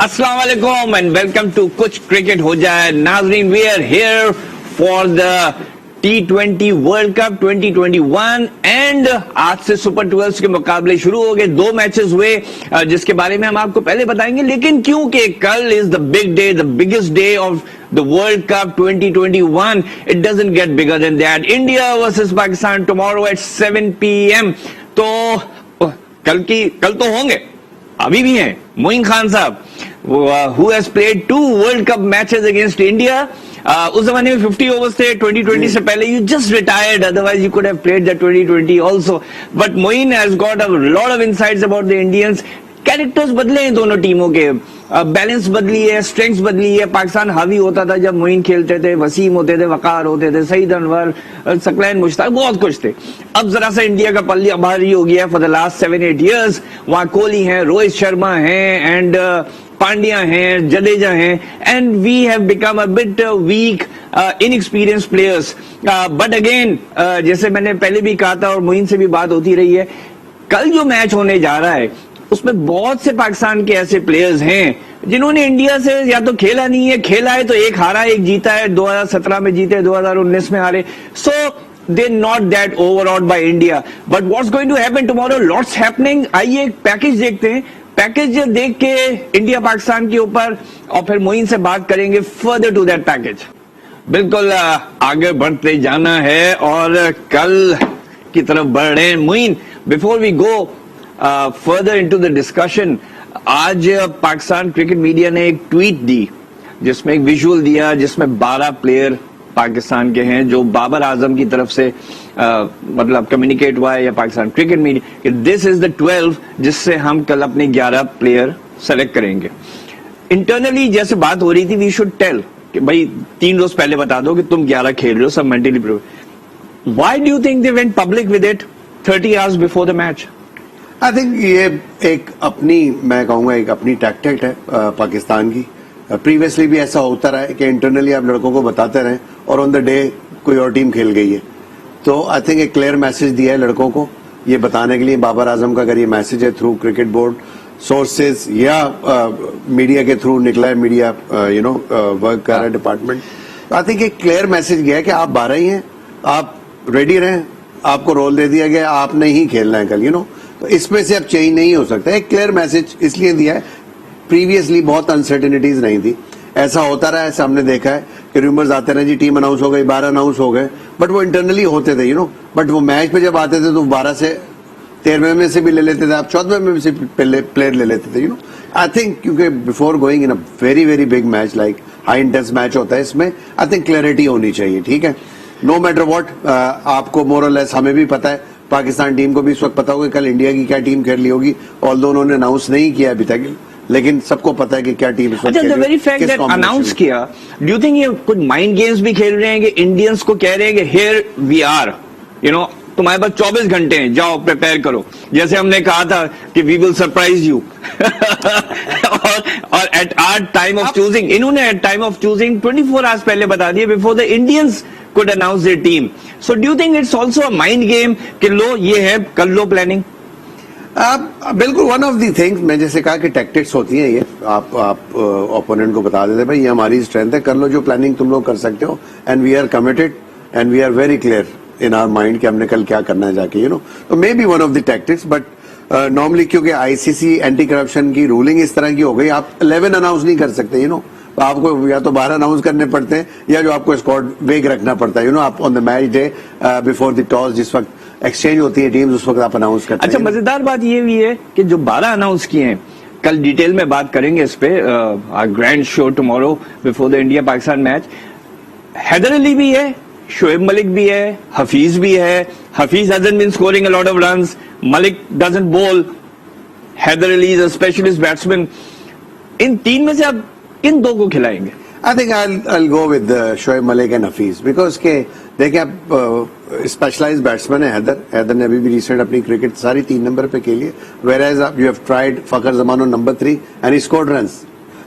अस्सलाम वालेकुम and welcome to कुछ क्रिकेट हो जाए। नाजरीन, we are here for the T20 world cup 2021 and आज से सुपर 12 के मुकाबले शुरू हो गए। 2 मैचेस हुए जिसके बारे में हम आपको पहले बताएंगे, लेकिन क्योंकि कल is the big day, the biggest day of the world cup 2021, it doesn't get bigger than that. India versus Pakistan tomorrow at 7 PM। तो कल तो होंगे, अभी भी हैं मोइन खान साहब, who has played 2 world cup matches against India. उस जमाने में 50 ओवर्स थे 2020 से पहले। You just retired, otherwise you could have played the 2020 also. But Moin has got a lot of insights about the Indians. Characters बदले हैं दोनों टीमों के, बैलेंस बदली है, स्ट्रेंथ्स बदली है। पाकिस्तान हावी होता था जब मोइन खेलते थे, वसीम होते थे, वकार होते थे, सईद अनवर, सकलैन मुश्ताक, बहुत कुछ थे। अब जरा सा इंडिया का पल्ला भारी हो गया फॉर द लास्ट 7-8 years। वहां कोहली हैं, रोहित शर्मा हैं एंड पांड्या हैं, जडेजा हैं, and we have become a bit weak, inexperience players. But again, जैसे मैंने पहले भी कहा था और मोइन से भी बात होती रही है, कल जो मैच होने जा रहा है उसमें बहुत से पाकिस्तान के ऐसे प्लेयर्स हैं जिन्होंने इंडिया से या तो खेला नहीं है, खेला है तो एक हारा एक जीता है। 2017 में जीते, 2019 में हारे। सो they're not that overawed by India. But what's going to happen tomorrow? Lots happening. आइए एक पैकेज देखते हैं। पैकेज देख के इंडिया पाकिस्तान के ऊपर और फिर मोइन से बात करेंगे फर्दर टू दैट पैकेज। बिल्कुल आगे बढ़ते जाना है और कल की तरफ बढ़ रहे हैं। Moin, before we go further into the discussion, आज पाकिस्तान क्रिकेट मीडिया ने एक ट्वीट दी जिसमें एक विजुअल दिया जिसमें 12 प्लेयर पाकिस्तान के हैं जो बाबर आजम की तरफ से मतलब कम्युनिकेट हुआ है या पाकिस्तान क्रिकेट मीडिया कि दिस इज द 12 जिससे हम कल अपने 11 प्लेयर सेलेक्ट करेंगे। इंटरनली जैसे बात हो रही थी, वी शुड टेल कि भाई 3 रोज पहले बता दो कि तुम 11 खेल रहे हो, सब mentally prepare. Why do you think they went public with it 30 hours before the match? I think ये एक अपनी, मैं कहूंगा एक अपनी टैक्टिक है पाकिस्तान की। प्रीवियसली भी ऐसा होता रहा है कि इंटरनली आप लड़कों को बताते रहें और ऑन द डे कोई और टीम खेल गई है। तो आई थिंक एक क्लियर मैसेज दिया है लड़कों को ये बताने के लिए। बाबर आजम का अगर ये मैसेज है थ्रू क्रिकेट बोर्ड सोर्सेज या मीडिया के थ्रू निकला है, मीडिया वर्क कर रहा है डिपार्टमेंट, आई थिंक एक क्लियर मैसेज गया है कि आप 12 ही हैं, आप रेडी रहें, आपको रोल दे दिया गया, आपने ही खेलना है कल, तो इसमें से अब चेंज नहीं हो सकता। एक क्लियर मैसेज इसलिए दिया है, प्रीवियसली बहुत अनसर्टेनिटीज नहीं थी, ऐसा होता रहा है, हमने देखा है कि रूमर्स आते रहे जी टीम अनाउंस हो गई, 12 अनाउंस हो गए, बट वो इंटरनली होते थे बट वो मैच पे जब आते थे तो 12 से 13वें में से भी ले लेते थे, आप 14वें में से प्लेयर ले लेते थे। आई थिंक क्योंकि before going in a very very big match like high intense match होता है, इसमें आई थिंक क्लैरिटी होनी चाहिए। ठीक है, नो मैटर व्हाट, आपको मोर और लेस हमें भी पता है, पाकिस्तान टीम को भी इस वक्त पता होगा कल इंडिया की क्या टीम खेल रही होगी, ऑल्दो उन्होंने अनाउंस नहीं किया अभी तक, लेकिन सबको पता है कि क्या टीम इस वक्त खेल रही है। The very fact that announce किया, डू यू थिंक ये कुछ माइंड गेम्स भी खेल रहे हैं कि इंडियंस को कह रहे हैं कि हियर वी आर, तुम्हारे पास 24 घंटे हैं, जाओ प्रिपेयर करो, जैसे हमने कहा था कि वी विल सरप्राइज यू। और at our time of choosing, इन्होंने at time of choosing 24 hours पहले बता दिए before the Indians could announce their team. So do you think it's also a mind game कि लो ये है, कर लो प्लानिंग? बिल्कुल, वन ऑफ दी थिंग्स, मैं जैसे कहा कि टैक्टिक्स होती हैं, ये आप ओपोनेंट को बता देते भाई ये हमारी स्ट्रेंथ है, कर लो जो प्लानिंग तुम लोग कर सकते हो, and we are committed and we are very clear in our mind कि हमने कल क्या करना है जाके, तो may be one of the tactics. But normally क्योंकि आईसीसी एंटी करप्शन की रूलिंग इस तरह की हो गई, आप 11 अनाउंस नहीं कर सकते, आपको या तो 12 अनाउंस करने पड़ते हैं या जो आपको स्क्वाड वेग रखना पड़ता है, आप on the match day before the toss, जिस वक्त एक्सचेंज होती है टीम्स, उस वक्त आप अनाउंस करते हैं। अच्छा, मजेदार बात ये भी है कि जो 12 अनाउंस किए हैं, कल डिटेल में बात करेंगे इस पे, grand show tomorrow before the India Pakistan match. Haider Ali भी है, शोएब मलिक भी है, हफीज भी है। Hafeez hasn't been scoring a lot of runs, Malik doesn't bowl, Haider Ali is a specialist batsman। इन 3 में से आप किन 2 को खिलाएंगे? I think I'll go with Shoaib Malik and Hafeez, because के देखिए आप स्पेशलाइज बैट्समैन है हैदर ने अभी भी रिसेंट अपनी क्रिकेट सारी 3 नंबर पे खेली है, whereas you have tried Fakhar Zaman on number 3 and he scored runs.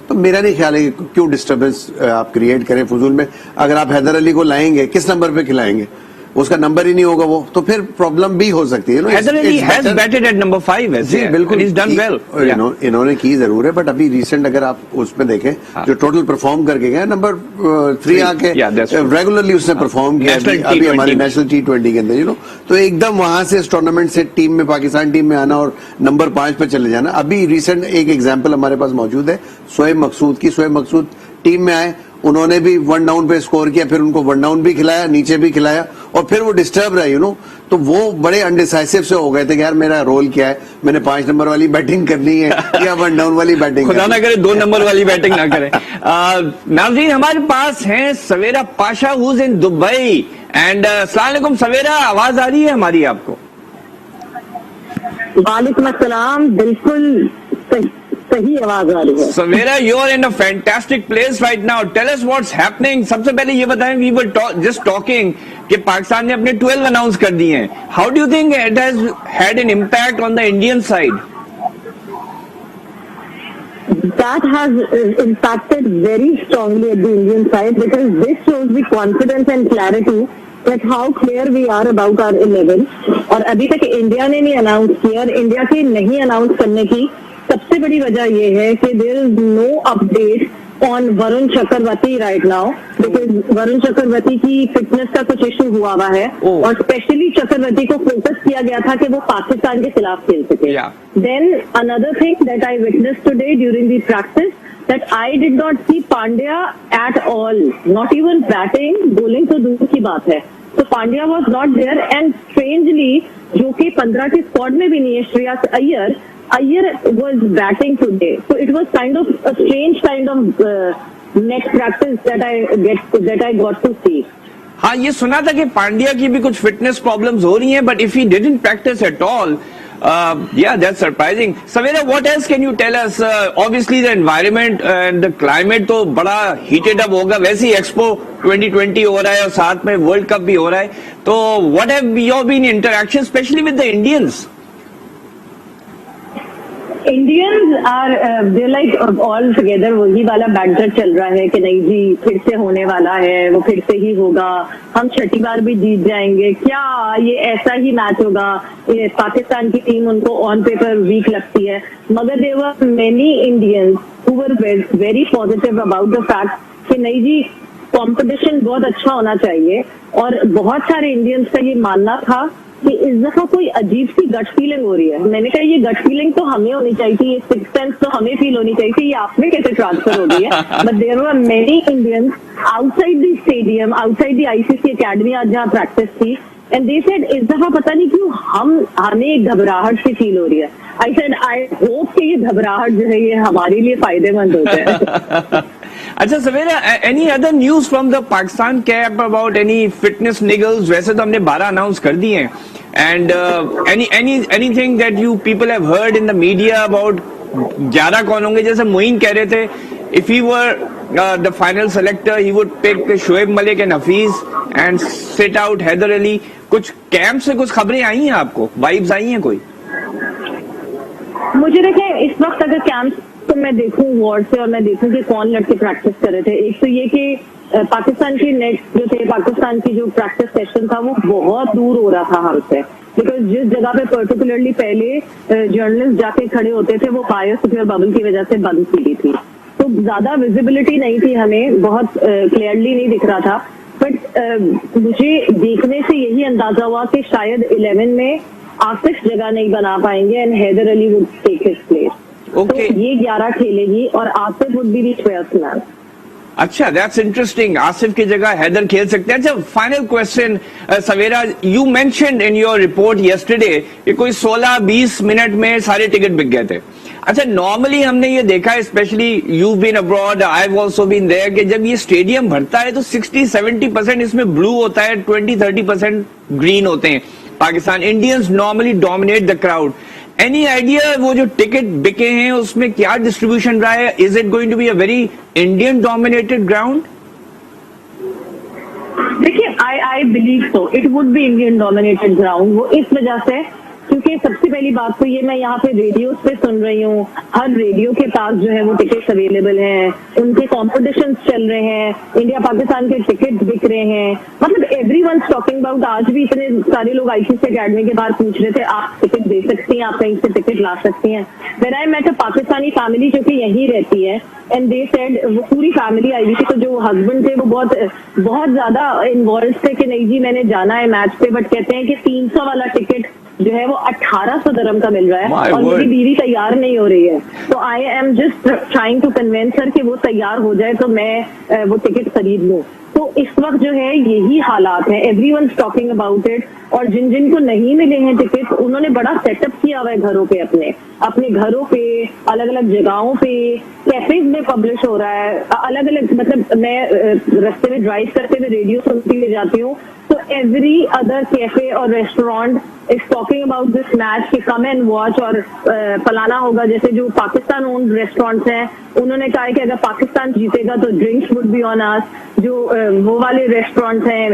तो मेरा नहीं ख्याल है कि क्यों डिस्टर्बेंस आप क्रिएट करें फजूल में। अगर आप हैदर अली को लाएंगे किस नंबर पे खिलाएंगे, उसका नंबर ही नहीं होगा वो, तो फिर प्रॉब्लम भी हो सकती है। Heather Ali has batted at number 5 जी बिल्कुल, he's done well. इन्होंने की जरूर है, बट अभी रिसेंट अगर आप उसमें देखें जो टोटल परफॉर्म करके गए नंबर 3 आके रेगुलरली उसने परफॉर्म किया अभी हमारे नेशनल T20 के अंदर, तो एकदम वहां से इस टूर्नामेंट से टीम में, पाकिस्तान टीम में आना और नंबर 5 पे चले जाना। अभी रिसेंट एक एग्जाम्पल हमारे पास मौजूद है शोएब मकसूद की। शोएब मकसूद टीम में आए, उन्होंने भी 1 डाउन पे स्कोर किया, फिर उनको 1 डाउन भी खिलाया, नीचे भी खिलाया, और फिर वो डिस्टर्ब रहे तो वो बड़े अनडिसाइसिव से हो गए थे कि यार मेरा रोल क्या है, मैंने 5 नंबर वाली बैटिंग करनी है या 1 डाउन वाली बैटिंग, खुदा ना करे 2 नंबर वाली बैटिंग ना करें। नाज़रीन, हमारे पास हैं Savera Pasha who is in Dubai. And अस्सलाम वालेकुम सवेरा, आवाज आ रही है हमारी आपको? वालेकुम अस्सलाम, बिल्कुल सही आवाज आ रही है। Savera, you are in a fantastic place right now, tell us what's happening. सबसे पहले ये बताएं, वी वर जस्ट टॉकिंग कि पाकिस्तान ने अपने 12 अनाउंस कर दिए हैं। How do you think it has had an impact on the Indian side? That has impacted very strongly at the Indian side, because this shows the confidence and clarity that how clear we are about our 11। और अभी तक India ने नहीं announce किया, और India के नहीं announce करने की सबसे बड़ी वजह ये है कि there is no update on Varun Chakravarthy right now, because Varun Chakravarthy की फिटनेस का कुछ इशू हुआ है, और स्पेशली चक्रवर्ती को फोकस किया गया था कि वो पाकिस्तान के खिलाफ खेल सके। Then another thing that I witness today during the practice, that I did not see Pandya at all, not even batting, bowling तो दूर की बात है। So Pandya was not there, and strangely जो कि 15 के स्क्वाड में भी नहीं है, Shreyas Iyer was batting today, so it was kind of a strange kind of next practice that I got to see. हाँ, ये सुना था कि पांड्या की भी कुछ फिटनेस प्रॉब्लम्स हो रही हैं, but if he didn't practice at all, yeah, that's surprising. Savera, what else can you tell us? Obviously the environment and the climate तो बड़ा heated up होगा, वैसे ही एक्सपो 2020 हो रहा है और साथ में वर्ल्ड कप भी हो रहा है, तो what have your been interaction, especially with the Indians? Indians are they're like all together, वही वाला बैंटर चल रहा है कि नहीं जी फिर से होने वाला है, वो फिर से ही होगा, हम 6ठी बार भी जीत जाएंगे, क्या ये ऐसा ही मैच होगा। ये पाकिस्तान की टीम उनको ऑन पेपर वीक लगती है, मगर there were many Indians who were very positive about the fact कि नहीं जी कंपटीशन बहुत अच्छा होना चाहिए। और बहुत सारे इंडियंस का ये मानना था कि इस दफा कोई अजीब सी गट फीलिंग हो रही है। मैंने कहा ये गट फीलिंग तो हमें होनी चाहिए थी, ये सिक्स सेंस तो हमें फील होनी चाहिए थी, ये आप में कैसे ट्रांसफर हो गई है। But there were many Indians outside the stadium, outside the ICC academy आज जहाँ प्रैक्टिस थी, एंड दे सेड इस दफा पता नहीं क्यों हमें एक घबराहट सी फील हो रही है। आई सेड आई होप कि ये घबराहट जो है ये हमारे लिए फायदेमंद हो जाए। अच्छा Savera, any other news from the Pakistan camp about any fitness niggles? वैसे तो हमने 12 अनाउंस कर दिए हैं, and anything that you people have heard in the media about 11 कौन होंगे? जैसे मोइन कह रहे थे if he were the final selector he would pick Shoaib Malik and Hafeez and sit out Haider Ali. कुछ कैंप से कुछ खबरें आई हैं आपको, वाइब्स आई हैं कोई? मुझे देखें इस वक्त अगर कैंप तो मैं देखूं वार्ड से और मैं देखूं कि कौन लड़के प्रैक्टिस कर रहे थे, एक तो ये कि पाकिस्तान की नेट जो थे, पाकिस्तान की जो प्रैक्टिस सेशन था वो बहुत दूर हो रहा था हमसे, बिकॉज जिस जगह पे पर्टिकुलरली पहले जर्नलिस्ट जाके खड़े होते थे वो बायोस्फीयर बबल की वजह से बंद की गई थी, तो ज्यादा विजिबिलिटी नहीं थी, हमें बहुत क्लियरली नहीं दिख रहा था। बट मुझे देखने से यही अंदाजा हुआ कि शायद 11 में आसिफ जगह नहीं बना पाएंगे and Haider Ali would take his place. तो ये 11 खेलेगी और Asif would be the 12th man. अच्छा, दैट्स इंटरेस्टिंग, आसिफ की जगह हैदर खेल सकते हैं। अच्छा, final question Savera, you mentioned in your report yesterday कि कोई 16-20 मिनट में सारे टिकट बिक गए थे। अच्छा, नॉर्मली हमने ये देखा है, specially you been abroad, I have also been there, कि जब ये स्टेडियम भरता है तो 60-70% इसमें ब्लू होता है, 20-30% ग्रीन होते हैं। Pakistan Indians normally dominate the crowd. Any idea वो जो टिकट बिके हैं उसमें क्या डिस्ट्रीब्यूशन रहा है? Is it going to be a very Indian dominated ground? देखिए, I believe so, it would be Indian dominated ground. वो इस वजह से क्योंकि सबसे पहली बात तो ये, मैं यहाँ पे रेडियो पे सुन रही हूँ, हर रेडियो के पास जो है वो टिकट्स अवेलेबल हैं, उनके कॉम्पिटिशंस चल रहे हैं, इंडिया पाकिस्तान के टिकट बिक रहे हैं, मतलब एवरीवन टॉकिंग अबाउट। आज भी इतने सारे लोग आईसीसी अकेडमी के बाहर पूछ रहे थे आप टिकट दे सकती हैं, आप कहीं से टिकट ला सकती हैं। When I met a Pakistani family जो कि यहीं रहती है, एंड दे सेड, वो पूरी फैमिली आई हुई थी, तो जो हस्बैंड थे वो बहुत ज्यादा इन्वॉल्व थे कि नहीं जी मैंने जाना है मैच पे, बट कहते हैं कि 300 वाला टिकट जो है वो 1800 दरम का मिल रहा है My और word. मेरी बीवी तैयार नहीं हो रही है। तो I am just trying to convince her कि वो तैयार हो जाए तो मैं वो टिकट खरीद लूं। तो इस वक्त जो है यही हालात है, एवरीवन टॉकिंग अबाउट इट। और जिन जिन को नहीं मिले हैं टिकट, उन्होंने बड़ा सेटअप किया हुआ है घरों पे, अपने घरों पे, अलग अलग जगहों पे, कैफेज में पब्लिश हो रहा है, अलग अलग, मतलब मैं रास्ते में ड्राइव करते हुए रेडियो सुनती हुई जाती हूँ, तो एवरी अदर कैफे और restaurant is talking about this match कि कम एंड वॉच। और फलाना होगा, जैसे जो पाकिस्तान ओन्ड रेस्टोरेंट्स हैं उन्होंने कहा है कि अगर पाकिस्तान जीतेगा तो drinks would be on us. जो वो वाले रेस्टोरेंट्स हैं,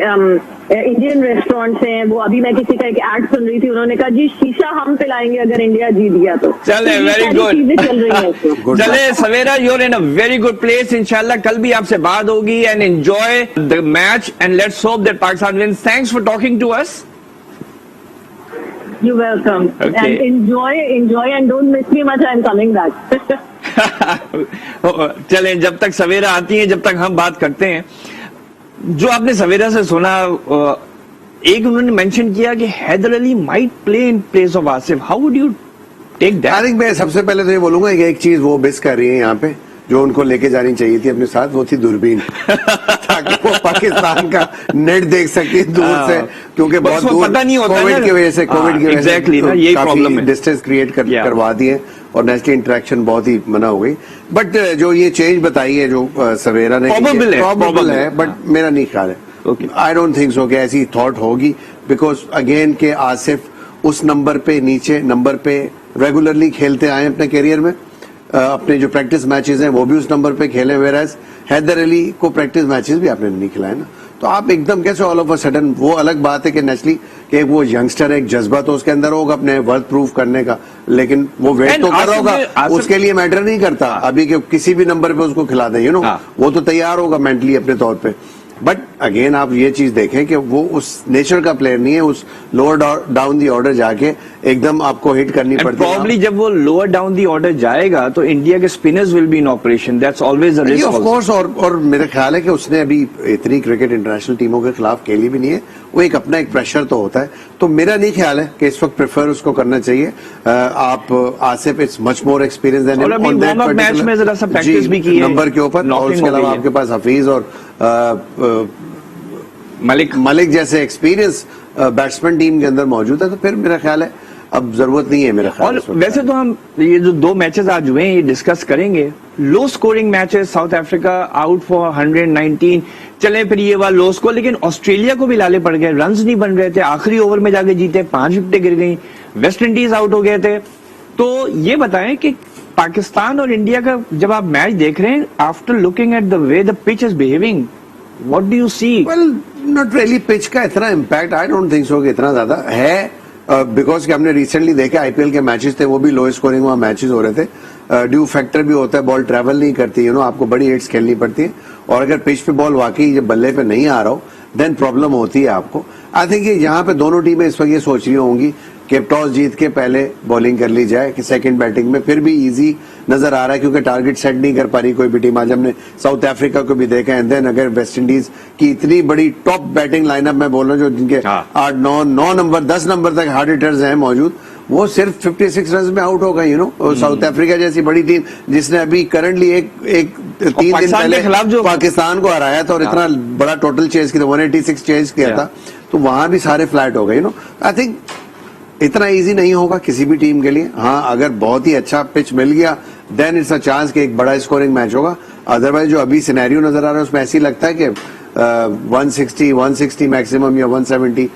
इंडियन रेस्टोरेंट्स हैं, वो अभी मैं किसी का एक एड सुन रही थी, उन्होंने कहा जी शीशा हम पिलाएंगे अगर इंडिया जीत गया तो। चले, तो ये very सारी good. चीजें चल रही हैं। चले सवेरा, you're in a very good place. इंशाल्लाह कल भी आपसे बात होगी, and enjoy the match and let's hope that Pakistan wins. Thanks for talking to us. You're welcome. Okay. And enjoy and don't miss me much. I'm coming back. चलें, जब तक सवेरा आती है, जब तक हम बात करते हैं, जो आपने सवेरा से सुना, एक उन्होंने मेंशन किया कि Haider Ali might play in place of Asif. How would you take that? I think मैं सबसे पहले तो ये बोलूंगा कि एक चीज वो मिस कर रही है यहाँ पे, जो उनको लेके जानी चाहिए थी अपने साथ, वो थी दूरबीन ताकि वो पाकिस्तान का नेट देख सकती दूर से, क्योंकि बहुत दूर पता नहीं होता कोविड की वजह से एग्जैक्टली ना, यही प्रॉब्लम है, डिस्टेंस क्रिएट करवा दिए और नेशनल इंटरेक्शन बहुत ही मना हो गई। बट जो ये चेंज बताई है जो सवेरा ने, प्रॉबेबल है, बट मेरा नहीं ख्याल है, आई डोंट थिंक सो कि ऐसी थॉट होगी, बिकॉज अगेन के आसिफ उस नंबर पे, नीचे नंबर पे रेगुलरली खेलते आए अपने करियर में, अपने जो प्रैक्टिस मैचेस हैं वो भी उस नंबर पे खेले, वेराज हैदर अली को प्रैक्टिस मैचेस भी आपने नहीं खिलाए ना, तो आप एकदम कैसे ऑल ऑफ अ सडन, वो अलग बात है कि नेचुरली कि वो यंगस्टर है, एक जज्बा तो उसके अंदर होगा अपने वर्थ प्रूफ करने का, लेकिन वो वेट तो कर रहा होगा, उसके लिए मैटर नहीं करता अभी कि किसी भी नंबर पे उसको खिला दें, यू नो, वो तो तैयार होगा मेंटली अपने तौर पे। बट अगेन आप ये चीज देखें कि वो उस नेचर का प्लेयर नहीं है, उस लोअर डाउन दी ऑर्डर जाके एकदम आपको हिट करनी पड़ती है। प्रॉब्ली जब वो लोअर डाउन दी ऑर्डर जाएगा तो इंडिया के spinners will be in operation, that's always a risk of course. और मेरा ख्याल है कि उसने अभी इतनी क्रिकेट इंटरनेशनल टीमों के खिलाफ खेली भी नहीं है, वो एक अपना एक प्रेशर तो होता है, तो मेरा नहीं ख्याल है कि इस वक्त प्रेफर उसको करना चाहिए। आप Asif it's much more experience than और अभी वार्म अप मैच में जरा सा प्रैक्टिस भी की है नंबर के ऊपर, और उसके अलावा आपके पास हफीज और मलिक जैसे एक्सपीरियंस बैट्समैन टीम के अंदर मौजूद है, तो फिर मेरा ख्याल है अब जरूरत नहीं है मेरा ख्याल। और वैसे तो हम ये जो दो मैचेस आज हुए हैं ये डिस्कस करेंगे, low scoring matches, south Africa out for 119, चले फिर ये वाला लो स्कोर, लेकिन ऑस्ट्रेलिया को भी लाले पड़ गए, रन्स नहीं बन रहे थे, आखिरी ओवर में जाके जीते, 5 विकेटें गिर गई, वेस्ट इंडीज आउट हो गए थे। तो ये बताएं कि पाकिस्तान और इंडिया का जब आप मैच देख रहे हैं, after looking at the way the pitch is behaving, what do you see? Well not really, pitch का इतना impact I don't think so कि इतना ज्यादा है, बिकॉज कि हमने रिसेंटली देखे आईपीएल के मैचेस थे, वो भी लो स्कोरिंग वहां मैचेस हो रहे थे, ड्यू फैक्टर भी होता है, बॉल ट्रैवल नहीं करती, यू नो, आपको बड़ी हिट्स खेलनी पड़ती है, और अगर पिच पे बॉल वाकई जब बल्ले पे नहीं आ रहा हो देन प्रॉब्लम होती है आपको। आई थिंक यहाँ पे दोनों टीमें इस वक्त ये सोच रही होंगी कि टॉस जीत के पहले बॉलिंग कर ली जाए, कि सेकंड बैटिंग में फिर भी इजी नजर आ रहा है, क्योंकि टारगेट सेट नहीं कर पा रही कोई भी टीम। आज हमने साउथ अफ्रीका को भी देखा है, देन अगर वेस्ट इंडीज की इतनी बड़ी टॉप बैटिंग लाइनअप में बोल रहा हूँ, जो जिनके 8, 9 नंबर 10 नंबर तक हार्ड हिटर्स हैं मौजूद, वो सिर्फ 56 रन में आउट हो गए, यू नो। साउथ अफ्रीका जैसी बड़ी टीम जिसने अभी करंटली एक 3 दिन पहले पाकिस्तान को हराया था और इतना बड़ा टोटल चेज किया था, 186 चेज किया था, तो वहां भी सारे फ्लैट हो गए, यू नो। आई थिंक इतना इजी नहीं होगा किसी भी टीम के लिए। हाँ, अगर बहुत ही अच्छा पिच मिल गया देन इट्स अ चांस कि एक बड़ा स्कोरिंग मैच होगा, अदरवाइज जो अभी सिनेरियो नजर आ रहा है उसमें ऐसी लगता है कि 160 मैक्सिमम या 170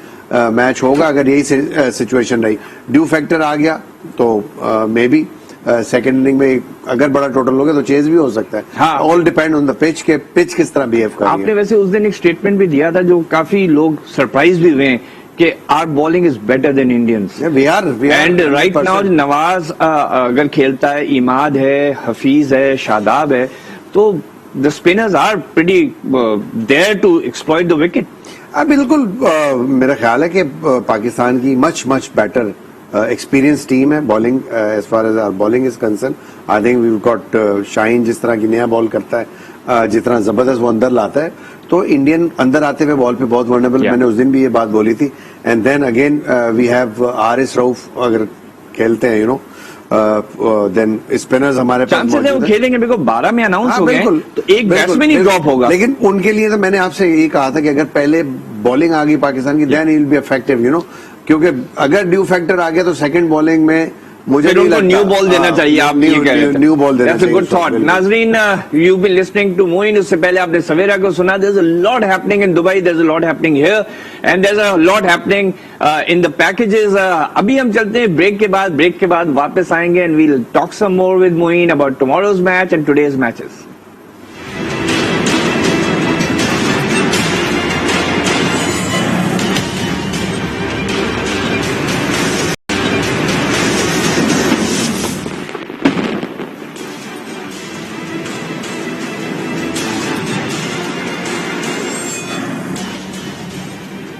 मैच होगा, अगर यही सिचुएशन रही। ड्यू फैक्टर आ गया तो मे बी सेकेंड इनिंग में अगर बड़ा टोटल हो गया तो चेज भी हो सकता है। All depend on the pitch के पिच किस तरह बिहेव कर रही है। आपने वैसे उस दिन एक स्टेटमेंट भी दिया था जो काफी लोग सरप्राइज भी हुए हैं कि our bowling is better than Indians we are and right now Nawaz अगर खेलता है, इमाद है, हफीज है, शादाब है, तो the spinners are pretty there to exploit the wicket. बिल्कुल मेरा ख्याल है कि पाकिस्तान की मच बेटर एक्सपीरियंस टीम है bowling as far as our bowling is concern. I think we got Shaheen जिस तरह की नया बॉल करता है, जितना जबरदस्त वो अंदर लाता है, तो इंडियन अंदर आते हुए बॉल पे बहुत वर्नेबल। मैंने उस दिन भी ये बात बोली थी। And then again we have Haris Rauf अगर खेलते हैं, यू नो, देन स्पिनर्स हमारे पास चांसेस है वो खेलेंगे, बिल्कुल 12 में अनाउंस हो गए, तो एक बैट्समैन ही ड्रॉप होगा। लेकिन उनके लिए तो मैंने आपसे यही कहा था कि अगर पहले बॉलिंग आ गई पाकिस्तान की, then he will be effective, you know, क्योंकि अगर ड्यू फैक्टर आ गया तो सेकंड बॉलिंग में मुझे नहीं लगता न्यू बॉल देना चाहिए। आप ये कह रहे थे न्यू बॉल देना चाहिए। Good thought. नाजरीन, you been listening to Moin, उससे पहले आपने सवेरा को सुना। There is a lot happening in Dubai, there is a lot happening here and there is a lot happening in the packages. अभी हम चलते हैं ब्रेक के बाद वापस आएंगे and we will talk some more with Moin about tomorrow's match and today's matches.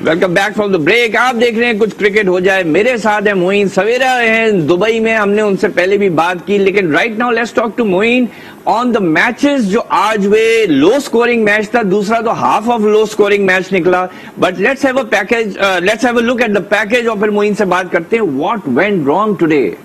Welcome back from the break. आप देख रहे हैं कुछ क्रिकेट हो जाए, मेरे साथ है मोइन सवेरा है दुबई में। हमने उनसे पहले भी बात की, लेकिन right now let's talk to Moin on the matches जो आज वे लो स्कोरिंग मैच था, दूसरा तो half of low scoring match निकला। But let's have a package, let's have a look at the package और फिर मोइन से बात करते हैं what went wrong today.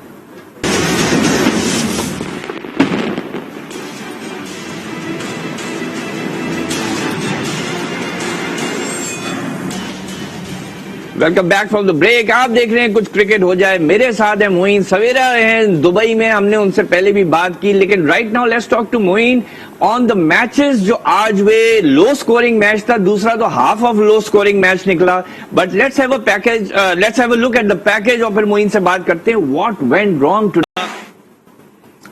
Welcome back from the break. आप देख रहे हैं कुछ क्रिकेट हो जाए, मेरे साथ है मोइन सवेरा है दुबई में। हमने उनसे पहले भी बात की, लेकिन right now let's talk to Moin on the matches जो आज वे लो स्कोरिंग मैच था, दूसरा तो half of low scoring match निकला। But let's have a package, let's have a look at the package और फिर मोइन से बात करते हैं what went wrong today.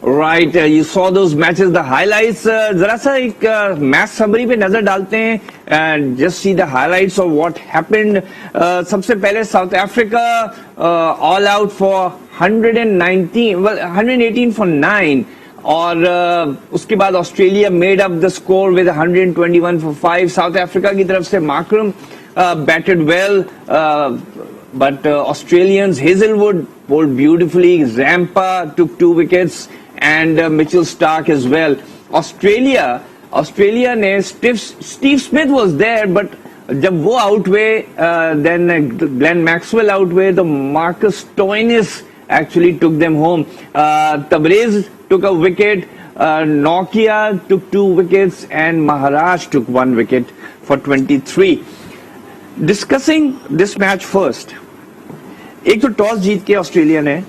Right, you saw those matches, the highlights. जरा सा एक मैच समरी पे नजर डालते हैं and just see the highlights of what happened. सबसे पहले south Africa all out for 118 for 9 और उसके बाद Australia made up the score with 121 for 5. South Africa की तरफ से Markram batted well, but Australians Hazelwood bowled beautifully. Zampa took 2 wickets. And Mitchell Stark as well. Australia ने Steve Smith was there, but जब वो out हुए, then Glenn Maxwell out हुए, तो Marcus Stoinis actually took them home. Tabrez took a wicket, Nokia took 2 wickets, and Maharaj took 1 wicket for 23. Discussing this match first. एक तो toss जीत के Australia ने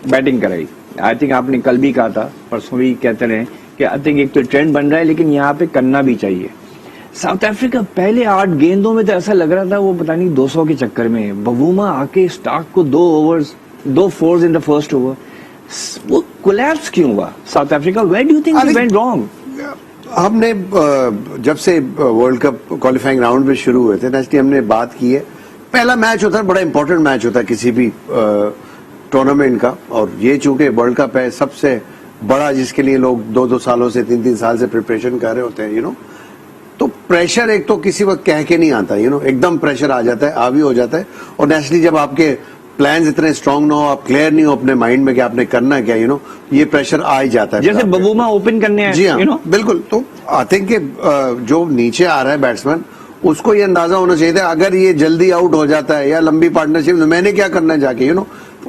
batting कराई। आई थिंक आपने कल भी कहा था, परसों भी कहते रहे कि आई थिंक एक तो ट्रेंड बन रहा है, लेकिन यहाँ पे करना भी चाहिए। साउथ अफ्रीका पहले 8 गेंदों में तो ऐसा लग रहा था वो पता नहीं 200 के चक्कर में। बवूमा आके स्टार्क को 2 fours in the first over, वो कोलैप्स क्यों हुआ South Africa? Where do you think they went wrong? हमने जब से वर्ल्ड कप क्वालिफाइंग राउंड में शुरू हुए थे, नेक्स्ट हमने बात की है, पहला मैच होता है, बड़ा इंपॉर्टेंट मैच होता है किसी भी टूर्नामेंट का, और ये चूंकि वर्ल्ड कप है सबसे बड़ा, जिसके लिए लोग 2-2 सालों से 3-3 साल से प्रिपरेशन कर रहे होते हैं, यू नो, तो प्रेशर एक तो किसी वक्त कह के नहीं आता, यू नो, एकदम प्रेशर आ जाता है, हावी हो जाता है। और नेचुरली जब आपके प्लान्स इतने स्ट्रांग ना हो, आप क्लियर नहीं हो अपने माइंड में कि आपने करना क्या, यू नो, ये प्रेशर आ ही जाता है। जैसे बवूमा ओपन करने हैं, जी हाँ, you know? बिल्कुल। तो आई थिंक जो नीचे आ रहा है बैट्समैन, उसको ये अंदाजा होना चाहिए था अगर ये जल्दी आउट हो जाता है या लंबी पार्टनरशिप, तो मैंने क्या करना है जाके, यू नो।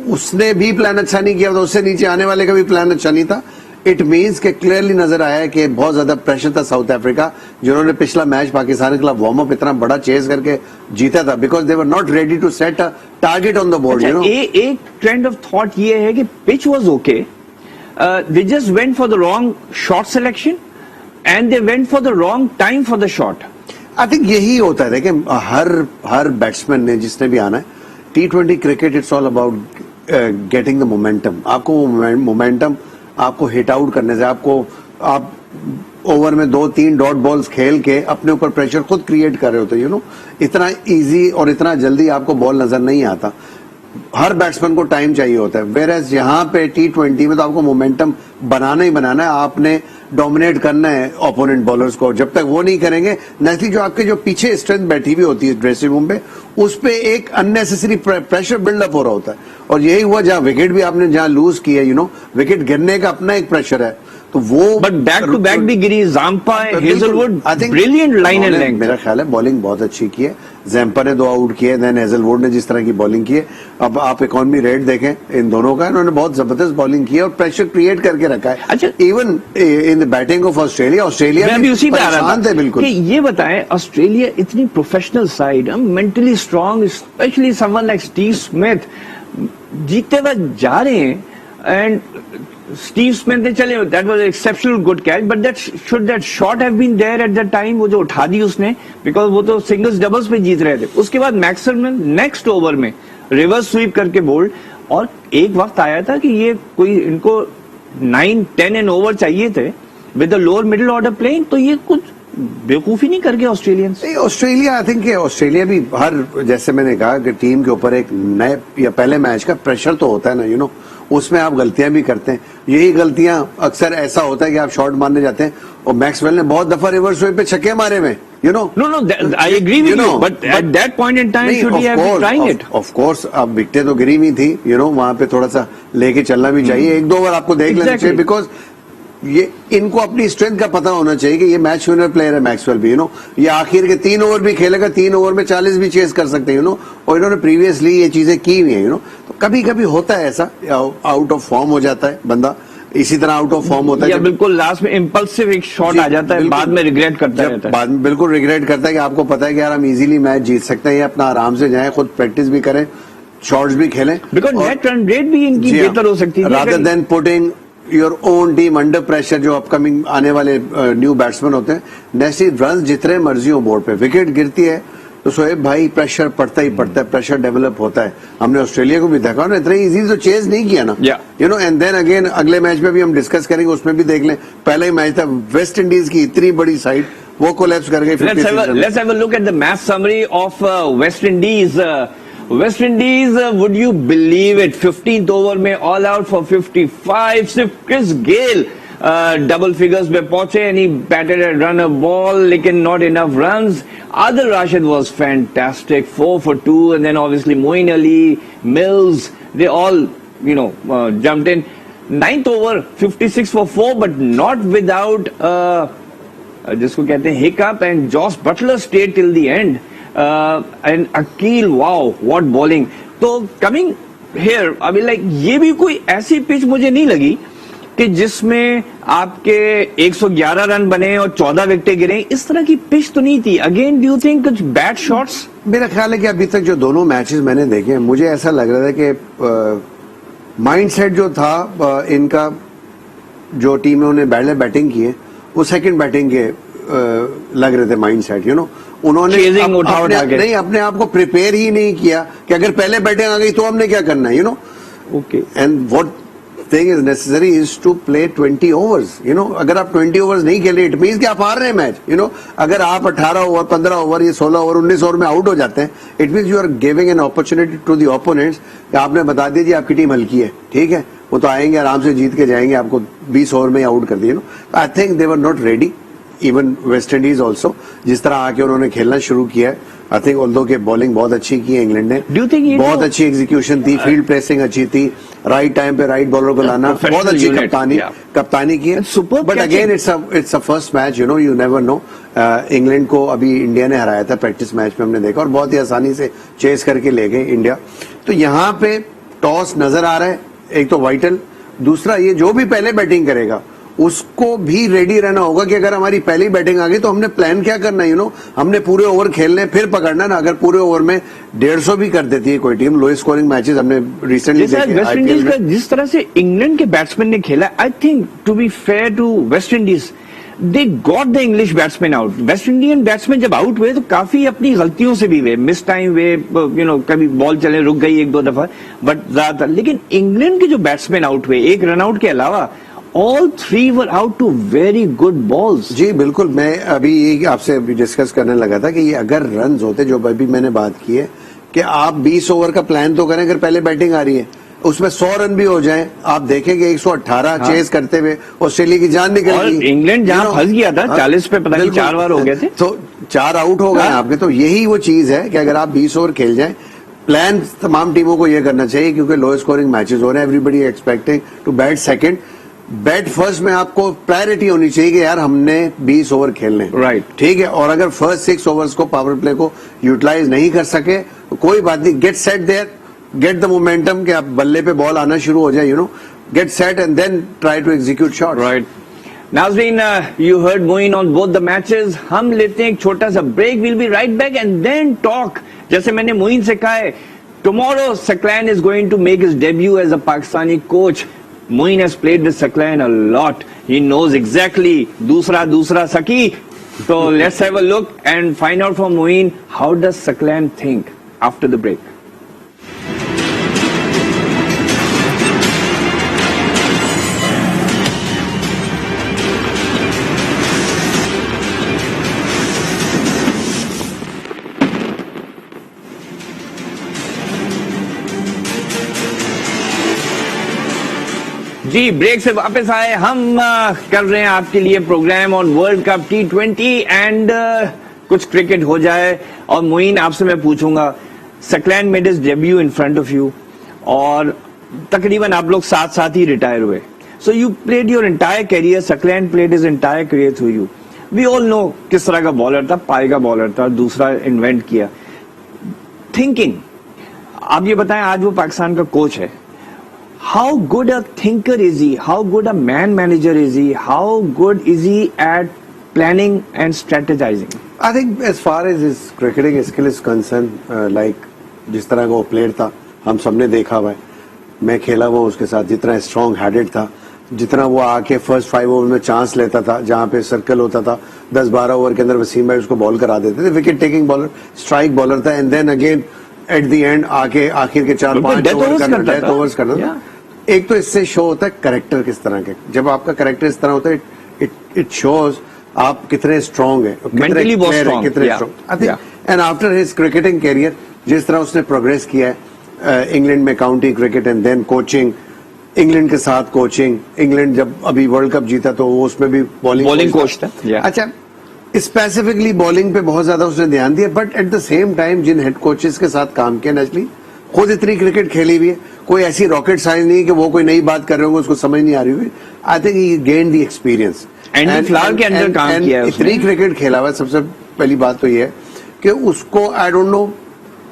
उसने भी प्लान अच्छा नहीं किया था, उससे नीचे आने वाले का भी प्लान अच्छा नहीं था। इट मीन्स के क्लियरली नजर आया है कि बहुत ज्यादा प्रेशर था साउथ अफ्रीका, जिन्होंने पिछला मैच पाकिस्तान के खिलाफ वार्म अप इतना बड़ा चेज करके जीता था, because they were not ready to set a target on the board, you know. एक ट्रेंड ऑफ थॉट ये है कि pitch was okay, they just went for the wrong shot selection and they went for the wrong time for the shot. I think यही होता है। देखिए, हर batsman ने जिसने भी आना है, T20 cricket it's all about getting the momentum. आपको मोमेंटम आपको हिट आउट करने से, आप ओवर में 2-3 डॉट बॉल्स खेल के अपने ऊपर प्रेशर खुद क्रिएट कर रहे होते, यू नो। इतना इजी और इतना जल्दी आपको बॉल नजर नहीं आता। हर बैट्समैन को टाइम चाहिए होता है, वेयरएज यहाँ पे T20 में तो आपको मोमेंटम बनाना ही बनाना है, आपने डोमिनेट करना है ओपोनेंट बॉलर्स को। जब तक वो नहीं करेंगे, नेचुरली जो आपके जो पीछे स्ट्रेंथ बैठी हुई होती है ड्रेसिंग रूम पे, उस पे एक अननेसेसरी प्रेशर बिल्डअप हो रहा होता है। और यही हुआ जहां विकेट भी आपने जहां लूज किया, यू नो, विकेट गिरने का अपना एक प्रेशर है, तो वो बट बैक टू बैक भी गिरी, Zampa, Hazlewood, brilliant line and length. मेरा ख्याल है बॉलिंग बहुत अच्छी की है। जैम्पर ने 2 आउट किए, देन हेजलवुड ने जिस तरह की बॉलिंग की है, अब आप इकॉनमी रेट देखें इन दोनों का, इन्होंने बहुत जबरदस्त बॉलिंग की है और प्रेशर क्रिएट करके रखा है। अच्छा, even in the batting of Australia मैं भी उसी पे आ रहा था बिल्कुल कि ये बताएं, ऑस्ट्रेलिया इतनी professional side, mentally strong, specially someone like Steve Smith, जीतते हुए जा रहे हैं। एंड स्टीव स्मिथ ने, चले, that was exceptional good catch, but that shot have been there at the time, वो जो उठा दी उसने, बिकॉज वो तो सिंगल्स डबल्स पे जीत रहे थे। उसके बाद मैक्सवेल नेक्स्ट ओवर में रिवर्स स्वीप करके बोल्ड, और एक वक्त आया था कि ये कोई इनको 9-10 एंड ओवर चाहिए थे with the lower middle order playing, तो ये कुछ बेवकूफी नहीं कर गए Australians. Australia, I think Australia भी हर, जैसे मैंने कहा कि टीम के ऊपर एक नए या पहले मैच का प्रेशर तो होता है ना, यू नो, उसमें आप गलतियां भी करते हैं। यही गलतियां अक्सर ऐसा होता है कि आप शॉट मारने जाते हैं, और मैक्सवेल ने बहुत दफा रिवर्स स्वीप पे छक्के मारे में, you know. No, I agree with you, but at that point in time, should he have been trying it? Of course, अब विकेटें तो गिरी हुई थी, यू नो, वहां पे थोड़ा सा लेके चलना भी चाहिए, 1-2 ओवर आपको देख लेना चाहिए, बिकॉज ये इनको अपनी स्ट्रेंथ का पता होना चाहिए कि ये मैच विनर प्लेयर है मैक्सवेल भी, यू नो। ये आखिर के 3 ओवर भी खेलेगा, 3 ओवर में 40 भी चेस कर सकते हैं, यू नो, और इन्होंने प्रीवियसली ये चीजें की हुई है, यू नो। तो कभी कभी होता है ऐसा, आउट ऑफ फॉर्म हो जाता है बंदा, इसी तरह आउट ऑफ फॉर्म होता है, या बिल्कुल लास्ट में इम्पल्सिव एक शॉट आ जाता है, बाद में रिग्रेट करता है, बाद में बिल्कुल रिग्रेट करता है कि आपको पता है कि यार हम इजीली मैच जीत सकते हैं, या अपना आराम से जाएं, खुद प्रैक्टिस भी करें, शॉट्स भी खेलें, बिकॉज नेट रन रेट भी इनकी बेहतर हो सकती है, rather than putting your own team under pressure. जो अपकमिंग आने वाले न्यू बैट्समैन होते हैं, नेक्स्ट रन जितने मर्जी हो बोर्ड पे, विकेट गिरती है तो शोएब भाई प्रेशर पड़ता ही पड़ता है, प्रेशर डेवलप होता है। हमने ऑस्ट्रेलिया को भी देखा ना, इतना इजी तो चेज नहीं किया ना, you know. And then again अगले मैच में भी हम डिस्कस करेंगे, उसमें भी देख लें, पहला ही मैच था वेस्ट इंडीज की, इतनी बड़ी साइड वो कोलैप्स कर गई। Let's have a look at the match summary of West Indies. West Indies, would you believe it, 15th over में ऑल आउट फॉर 55, सिर्फ क्रिस गेल डबल फिगर्स में पहुंचे, and he batted and run a ball, लेकिन not enough runs. Adil Rashid was fantastic, 4 for 2, and then obviously Moeen Ali, Mills, they all, you know, jumped in. 9th over, 56 for 4, but not without जिसको कहते हैं hiccup, and Josh Butler stayed till the end. And Akil, wow, what bowling. तो coming here, I mean, like, ये भी कोई ऐसी pitch मुझे नहीं लगी कि जिसमें आपके 111 रन बने और 14 विकेटें गिरे, इस तरह की पिच तो नहीं थी। अगेन, डू यू थिंक कुछ बैड शॉट्स? मेरा ख्याल है कि अभी तक जो दोनों मैचेस मैंने देखे, मुझे ऐसा लग रहा था कि माइंडसेट जो था इनका, जो टीमों ने पहले बैटिंग की है, वो सेकंड बैटिंग के लग रहे थे माइंडसेट, यू नो। उन्होंने नहीं अपने आप को प्रिपेयर ही नहीं किया कि अगर पहले बैटिंग आ गई तो हमने क्या करना है, you know. Okay, and what thing is necessary is to play 20 overs, you know. अगर आप 20 ओवर्स नहीं खेले, इट मींस कि आप हार रहे हैं मैच, यू नो। अगर आप 18 ओवर, 15 ओवर, ये 16 ओवर, 19 ओवर में आउट हो जाते हैं, it means you are giving an opportunity to the opponents कि आपने बता दीजिए आपकी टीम हल्की है, ठीक है, वो तो आएंगे आराम से जीत के जाएंगे, आपको 20 ओवर में आउट कर दिए, no. I think they were not ready, even West Indies also, जिस तरह आके उन्होंने खेलना शुरू किया है। आई थिंक ऑल्दो के बॉलिंग बहुत अच्छी की है इंग्लैंड ने, बहुत अच्छी एग्जीक्यूशन थी, फील्ड प्रेसिंग अच्छी थी, राइट टाइम पे राइट बॉलर को लाना, बहुत अच्छी कप्तानी की है। But again it's a first match, you know, you never know. England को अभी इंडिया ने हराया था प्रैक्टिस मैच में, हमने देखा, और बहुत ही आसानी से चेस करके ले गए इंडिया। तो यहाँ पे टॉस नजर आ रहा है, एक तो वाइटल, दूसरा ये जो भी पहले बैटिंग करेगा उसको भी रेडी रहना होगा कि अगर हमारी पहली बैटिंग आ गई तो हमने प्लान क्या करना है, यू नो। हमने पूरे ओवर खेलने फिर पकड़ना ना। अगर पूरे ओवर में 150 भी कर देती है कोई टीम, लोएस्ट स्कोरिंग मैचेस हमने रिसेंटली देखे वेस्ट इंडीज का, जिस तरह से इंग्लैंड के बैट्समैन ने खेला, I think to be fair to West Indies, they got the English batsman out. West Indian batsman जब आउट हुए तो काफी अपनी गलतियों से भी हुए, मिस टाइम हुए, यू नो, कभी बॉल चले रुक गई 1-2 दफा, बट ज्यादातर। लेकिन इंग्लैंड के जो बैट्समैन आउट हुए, एक रन आउट के अलावा, all three were out to very good balls. जी बिल्कुल, मैं अभी ये आपसे अभी डिस्कस करने लगा था कि ये अगर रन होते, जो अभी मैंने बात की है कि आप 20 ओवर का प्लान तो करें, अगर पहले बैटिंग आ रही है उसमें 100 रन भी हो जाएं, आप देखेंगे 118 चेस करते हुए ऑस्ट्रेलिया की जान निकल और गई। इंग्लैंड जहां फंस गया था 40 पे पता नहीं 4 बार हो गए थे, तो 4 आउट हो गए आपके। तो यही वो चीज है कि अगर आप 20 ओवर खेल जाएं, प्लान तमाम टीमों को ये करना चाहिए क्योंकि लो स्कोरिंग मैचेस हो रहे हैं, everybody expecting to bat second, bat first में आपको प्रायोरिटी होनी चाहिए कि यार हमने 20 ओवर खेलने, राइट, ठीक है। और अगर फर्स्ट 6 ओवर्स को पावर प्ले को यूटिलाइज नहीं कर सके तो कोई बात नहीं, get set there, get the momentum कि आप बल्ले पे बॉल आना शुरू हो जाए, you know, get set and then try to execute shot. Right. नाज़रीन, you heard Moeen on both the matches. हम लेते हैं एक छोटा सा break, we'll be right back and then talk. जैसे मैंने मोइन से कहा है, tomorrow Saklan is going to make his debut as a Pakistani coach. Moeen has played with Saklan a lot. He knows exactly दूसरा Saki. So let's have a look and find out from Moeen, how does Saklan think after the break. जी, break से वापस आए हम, कर रहे हैं आपके लिए programme on world cup T20 and कुछ क्रिकेट हो जाए। और मोइन, आपसे मैं पूछूंगा, Saqlain made his debut in front of you और तकरीबन आप लोग साथ साथ ही रिटायर हुए। So you played your entire career, Saqlain played his entire career through you. We all know किस तरह का बॉलर था, पाई का बॉलर था, दूसरा इन्वेंट किया। थिंकिंग, आप ये बताएं, आज वो पाकिस्तान का कोच है, how good a thinker is he? How good a man manager is he? How good is he at planning and strategizing? I think as far as his cricketing skill is concerned, like जिस तरह का वो player था हम सबने देखा हुआ है, मैं खेला हुआ उसके साथ, जितना स्ट्रॉन्ग हेडेड था, जितना वो आके फर्स्ट 5 ओवर में चांस लेता था, जहां पे सर्कल होता था 10-12 ओवर के अंदर वसीम भाई उसको बॉल करा देते थे, wicket taking bowler, strike bowler था, and then again at the end आके आखिर के 4-5 डेथ ओवर्स करना था। एक तो इससे शो होता है कैरेक्टर किस तरह के, जब आपका कैरेक्टर इस तरह होता है इट शोज आप कितने स्ट्रांग है, मेंटली बहुत स्ट्रांग, कितने strong. I think and after his cricketing career जिस तरह उसने प्रोग्रेस किया है इंग्लैंड में county cricket and then coaching, England के साथ कोचिंग, इंग्लैंड जब अभी वर्ल्ड कप जीता तो वो उसमें भी बॉलिंग कोच था। अच्छा, स्पेसिफिकली बॉलिंग पे बहुत ज्यादा उसने ध्यान दिया, but at the same time जिन हेड कोचेस के साथ काम किया, नेचुरली खुद इतनी क्रिकेट खेली हुई है, कोई ऐसी रॉकेट साइंस नहीं कि वो कोई नई बात कर रहे होंगे उसको समझ नहीं आ रही हुई। I think he gain the experience Andy flower के अंदर काम किया है, इतनी क्रिकेट खेला हुआ। सबसे पहली बात तो ये है कि उसको आई डोंट नो,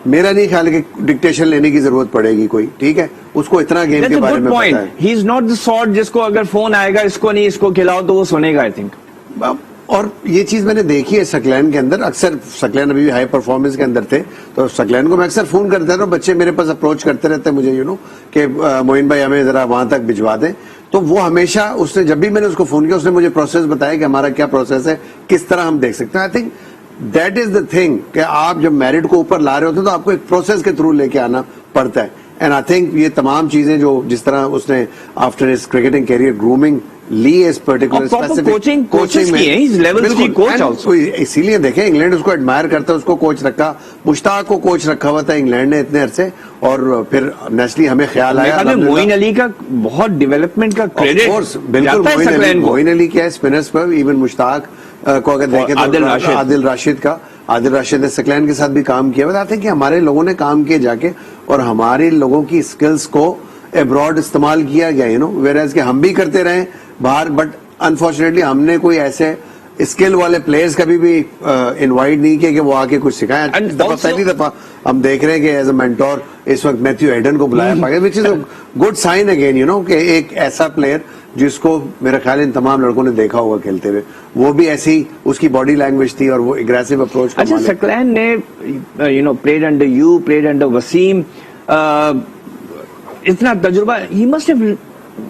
मेरा नहीं ख्याल कि डिक्टेशन लेने की जरूरत पड़ेगी कोई, ठीक है, उसको इतना गेम के बारे में पता है। He is not the sort जिसको अगर फोन आएगा इसको नहीं इसको खिलाओ तो वो सुनेगा, आई थिंक। और ये चीज मैंने देखी है सकलैन के अंदर, अक्सर सकलैन अभी भी हाई परफॉर्मेंस के अंदर थे, तो सकलैन को मैं अक्सर फोन करता था, बच्चे मेरे पास अप्रोच करते रहते मुझे, यू नो, कि मोइन भाई हमें जरा वहां तक भिजवा दें। तो वो हमेशा, उसने जब भी मैंने उसको फोन किया उसने मुझे प्रोसेस बताया कि हमारा क्या प्रोसेस है, किस तरह हम देख सकते हैं। I think that is the thing कि आप जब मैरिट को ऊपर ला रहे होते तो आपको एक प्रोसेस के थ्रू लेके आना पड़ता है। एंड आई थिंक ये तमाम चीजें जो जिस तरह उसने after his cricketing career grooming ली इस पर्टिकुलर कोचिंग में, इसीलिए देखें इंग्लैंड उसको एडमायर करता है, उसको कोच रखा, मुश्ताक को कोच रखा हुआ था इंग्लैंड ने इतने अरसे, और फिर नेचुरली हमें ख्याल आया मोइन अली का बहुत डेवलपमेंट का क्रेडिट बिल्कुल, मोइन अली क्या है स्पिनर्स पर, इवन मुश्ताक को अगर देखें तो आदिल राशिद ने सकलैन के साथ भी काम किया। बताते हैं कि हमारे लोगों ने काम किए जाके और हमारे लोगों की स्किल्स को अब्रॉड इस्तेमाल किया गया, यू नो, वेयरएज कि हम भी करते रहे बाहर, बट अनफॉर्चुनेटली हमने कोई ऐसे स्किल वाले प्लेयर्स कभी भी इनवाइट नहीं किया कि वो आके कुछ सिखाएं। पहली दफा हम देख रहे हैं कि एज अ मेंटोर इस वक्त मैथ्यू हेडन को बुलाया पाएगा, which is a good sign again, you know, कि एक ऐसा प्लेयर जिसको मेरा ख्याल इन तमाम लड़कों ने देखा होगा खेलते हुए, वो भी ऐसी उसकी बॉडी लैंग्वेज थी और वो एग्रेसिव अप्रोच। अच्छा, सकलैन ने you know played under you, played under Wasim, इतना तजुर्बा, he must have,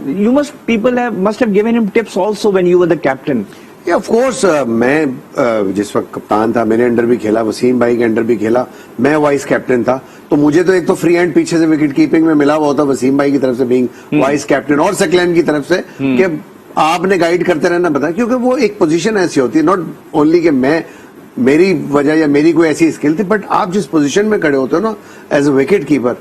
you must have given him tips also when you were the captain. Yeah, of course, मैं जिस वक्त कप्तान था मेरे अंडर भी खेला, वसीम भाई के अंडर भी खेला, मैं वाइस कैप्टन था, तो मुझे तो एक तो फ्री हैंड पीछे से विकेट कीपिंग में मिला हुआ था वसीम भाई की तरफ से बीइंग वाइस कैप्टन और सकलैन की तरफ से कि आपने गाइड करते रहना बता, क्योंकि वो एक पोजीशन ऐसी होती है, नॉट ओनली कि मैं मेरी वजह या मेरी कोई ऐसी स्किल थी, बट आप जिस पोजीशन में खड़े होते हो ना एज अ विकेट कीपर,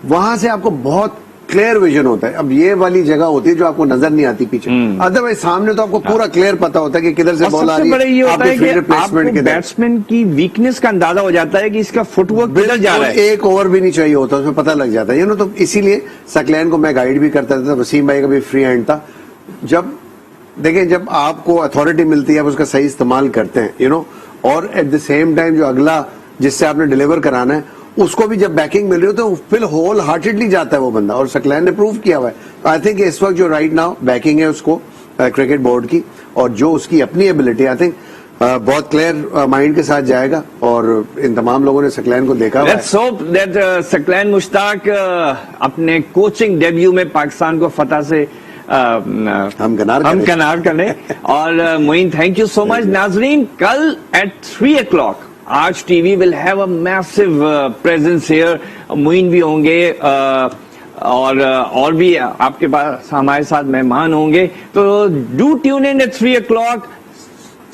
वहां से आपको बहुत क्लियर विजन होता है। अब ये वाली जगह होती है जो आपको नजर नहीं आती पीछे, अदरवाइज सामने तो आपको पूरा क्लियर पता होता है कि किधर से बॉल आ रही बड़े ये है, होता है आपके कि फील्डर प्लेसमेंट आपको किधर। बैट्समैन की वीकनेस का अंदाजा हो जाता है कि इसका फुटवर्क किधर जा रहा है। एक ओवर भी नहीं चाहिए होता, उसमें पता लग जाता है, यू नो। तो इसीलिए सकलैन को मैं गाइड भी करता था, वसीम भाई का भी फ्री हैंड था। जब देखें, जब आपको अथॉरिटी मिलती है, आप उसका सही इस्तेमाल करते हैं, यू नो, और एट द सेम टाइम जो अगला जिससे आपने डिलीवर कराना है उसको भी जब बैकिंग मिल रही हो तो फिर होल हार्टेडली जाता है वो बंदा, और सकलैन ने प्रूव किया हुआ है। तो आई थिंक इस वक्त जो राइट नाउ बैकिंग है उसको क्रिकेट बोर्ड की, और जो उसकी अपनी एबिलिटी, आई थिंक बहुत क्लियर माइंड के साथ जाएगा, और इन तमाम लोगों ने सकलैन को देखा हुआ है। Let's hope that Saqlain Mushtaq अपने कोचिंग डेब्यू में पाकिस्तान को फतह से हम कनार करें। और Moin, thank you so much. नाजरीन, कल एट 3 o'clock आज TV will have a massive presence here. Moin भी होंगे और भी आपके पास हमारे साथ मेहमान होंगे, तो do tune in eight 3 o'clock।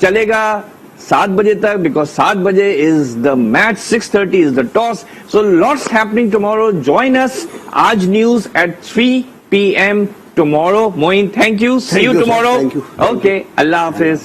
चलेगा 7 बजे तक, बिकॉज 7 बजे is the match, 6:30 is the toss. So lots happening tomorrow. Join us आज news at 3 PM tomorrow. Moin, thank you. See you tomorrow. Thank you. Okay. Allah Hafiz.